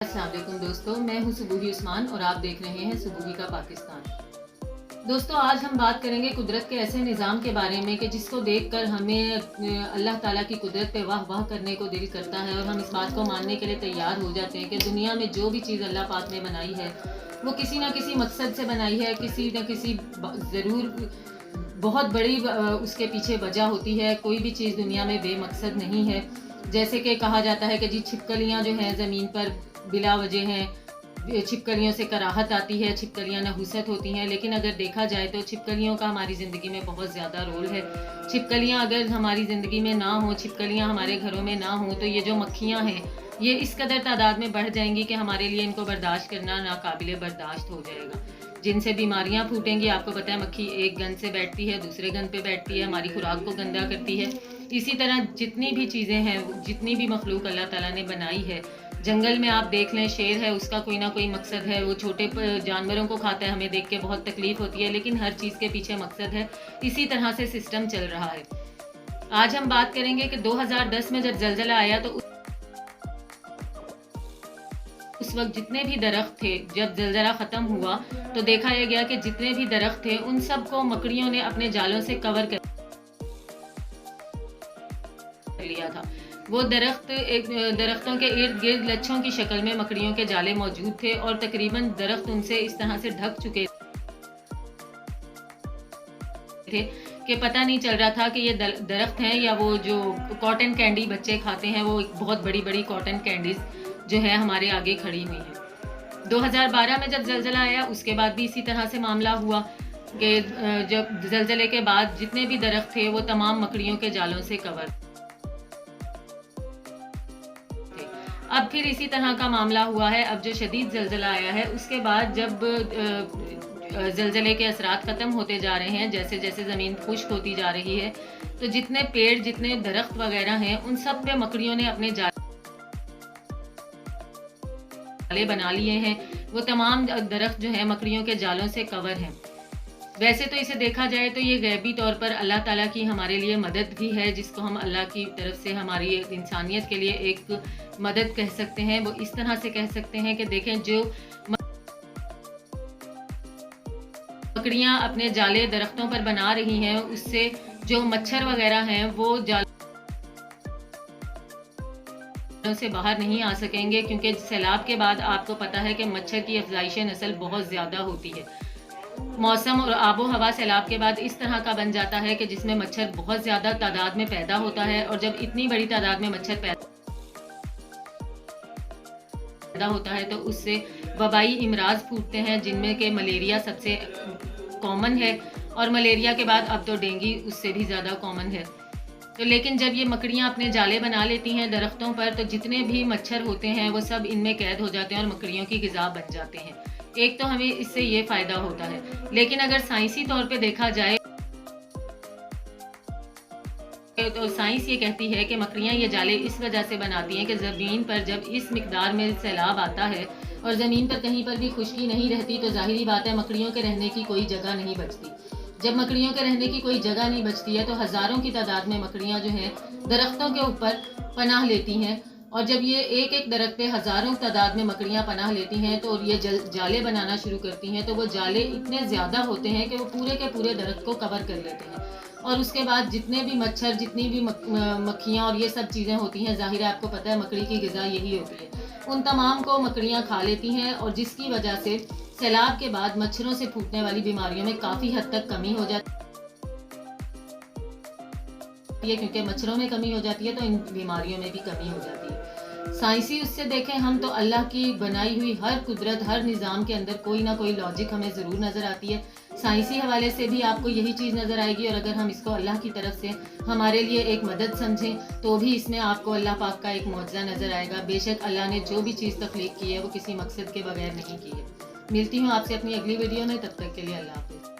अस्सलाम वालेकुम दोस्तों, मैं हूं सुबूही उस्मान और आप देख रहे हैं सुबूही का पाकिस्तान। दोस्तों, आज हम बात करेंगे कुदरत के ऐसे निज़ाम के बारे में कि जिसको देखकर हमें अल्लाह ताला की कुदरत पे वाह वाह करने को दिल करता है और हम इस बात को मानने के लिए तैयार हो जाते हैं कि दुनिया में जो भी चीज़ अल्लाह पाक ने बनाई है वो किसी ना किसी मकसद से बनाई है, किसी न किसी ज़रूर बहुत बड़ी उसके पीछे वजह होती है। कोई भी चीज़ दुनिया में बेमकसद नहीं है। जैसे कि कहा जाता है कि जी छिपकलियाँ जो हैं ज़मीन पर बिला वजह हैं, छिपकलियों से कराहत आती है, छिपकलियाँ नहुसत होती हैं। लेकिन अगर देखा जाए तो छिपकलियों का हमारी ज़िंदगी में बहुत ज़्यादा रोल है। छिपकलियाँ अगर हमारी ज़िंदगी में ना हो, छिपकलियाँ हमारे घरों में ना हो, तो ये जो मक्खियाँ हैं ये इस कदर तादाद में बढ़ जाएंगी कि हमारे लिए इनको बर्दाश्त करना नाकाबिले बर्दाश्त हो जाएगा। जिनसे बीमारियां फूटेंगी। आपको पता है मक्खी एक गंद से बैठती है, दूसरे गंद पे बैठती है, हमारी खुराक को गंदा करती है। इसी तरह जितनी भी चीज़ें हैं, जितनी भी मखलूक अल्लाह ताला ने बनाई है, जंगल में आप देख लें शेर है, उसका कोई ना कोई मकसद है, वो छोटे जानवरों को खाता है, हमें देख के बहुत तकलीफ होती है, लेकिन हर चीज़ के पीछे मकसद है। इसी तरह से सिस्टम चल रहा है। आज हम बात करेंगे कि 2010 में जब ज़लज़ला आया तो उस वक्त जितने भी दरख्त थे, जब ज़लज़ला ख़त्म हुआ तो देखा यह गया कि जितने भी दरख्त थे उन सबको मकड़ियों ने अपने जालों से कवर कर लिया था। वो दरख्तों के इर्द गिर्द लच्छों की शक्ल में मकड़ियों के जाले मौजूद थे और तकरीबन दरख्त उनसे इस तरह से ढक चुके थे कि पता नहीं चल रहा था कि ये दरख्त हैं या वो जो कॉटन कैंडी बच्चे खाते हैं, वो बहुत बड़ी बड़ी कॉटन कैंडीज जो है हमारे आगे खड़ी हुई है। 2012 में जब ज़लज़ला आया उसके बाद भी इसी तरह से मामला हुआ कि जब ज़लज़ले के बाद जितने भी दरख्त थे वो तमाम मकड़ियों के जालों से कवर थे। अब फिर इसी तरह का मामला हुआ है। अब जो शदीद ज़लज़ला आया है उसके बाद जब ज़लज़ले के असरात ख़त्म होते जा रहे हैं, जैसे जैसे ज़मीन खुश्क होती जा रही है, तो जितने पेड़ जितने दरख्त वगैरह हैं उन सब पे मकड़ियों ने अपने जाले बना लिए हैं। वो तमाम दरख्त जो है मकड़ियों के जालों से कवर हैं। वैसे तो इसे देखा जाए तो ये गैबी तौर पर अल्लाह ताला की हमारे लिए मदद भी है, जिसको हम अल्लाह की तरफ से हमारी इंसानियत के लिए एक मदद कह सकते हैं। वो इस तरह से कह सकते हैं कि देखें, जो मकड़ियाँ अपने जाले दरख्तों पर बना रही हैं उससे जो मच्छर वगैरह हैं वो जाल से बाहर नहीं आ सकेंगे, क्योंकि सैलाब के बाद आपको पता है कि मच्छर की अफजाइश नस्ल बहुत ज़्यादा होती है। मौसम और आबो हवा सैलाब के बाद इस तरह का बन जाता है कि जिसमें मच्छर बहुत ज़्यादा तादाद में पैदा होता है, और जब इतनी बड़ी तादाद में मच्छर पैदा होता है तो उससे वबाई इमराज फूटते हैं, जिनमें के मलेरिया सबसे कॉमन है, और मलेरिया के बाद अब तो डेंगू उससे भी ज़्यादा कॉमन है। तो लेकिन जब ये मकड़ियाँ अपने जाले बना लेती हैं दरख्तों पर, तो जितने भी मच्छर होते हैं वो सब इनमें कैद हो जाते हैं और मकड़ियों की ग़िज़ा बन जाते हैं। एक तो हमें इससे ये फ़ायदा होता है, लेकिन अगर साइंसी तौर पे देखा जाए तो साइंस ये कहती है कि मकड़ियाँ ये जाले इस वजह से बनाती हैं कि ज़मीन पर जब इस मिकदार में सैलाब आता है और ज़मीन पर कहीं पर भी खुश्की नहीं रहती, तो ज़ाहिरी बात है मकड़ियों के रहने की कोई जगह नहीं बचती। जब मकड़ियों के रहने की कोई जगह नहीं बचती है तो हज़ारों की तादाद में मकड़ियाँ जो हैं दरख्तों के ऊपर पनाह लेती हैं, और जब ये एक एक दरख्त पे हज़ारों तादाद में मकड़ियाँ पनाह लेती हैं तो ये जाले बनाना शुरू करती हैं। तो वो जाले इतने ज़्यादा होते हैं कि वो पूरे के पूरे दरख्त को कवर कर लेते हैं, और उसके बाद जितने भी मच्छर, जितनी भी मक्खियाँ और ये सब चीज़ें होती हैं, ज़ाहिर है आपको पता है मकड़ी की ग़िज़ा यही होती है, उन तमाम को मकड़ियाँ खा लेती हैं, और जिसकी वजह से सैलाब के बाद मच्छरों से फूटने वाली बीमारियों में काफ़ी हद तक कमी हो जाती है। क्योंकि मच्छरों में कमी हो जाती है तो इन बीमारियों में भी कमी हो जाती है। साइंसी उससे देखें हम तो अल्लाह की बनाई हुई हर कुदरत, हर निज़ाम के अंदर कोई ना कोई लॉजिक हमें ज़रूर नज़र आती है। साइंसी हवाले से भी आपको यही चीज़ नज़र आएगी, और अगर हम इसको अल्लाह की तरफ से हमारे लिए एक मदद समझें तो भी इसमें आपको अल्लाह पाक का एक मौजज़ा नज़र आएगा। बेशक अल्लाह ने जो भी चीज़ तख्लीक की है वो किसी मकसद के बगैर नहीं की है। मिलती हूँ आपसे अपनी अगली वीडियो में, तब तक के लिए अल्लाह हाफ़िज़।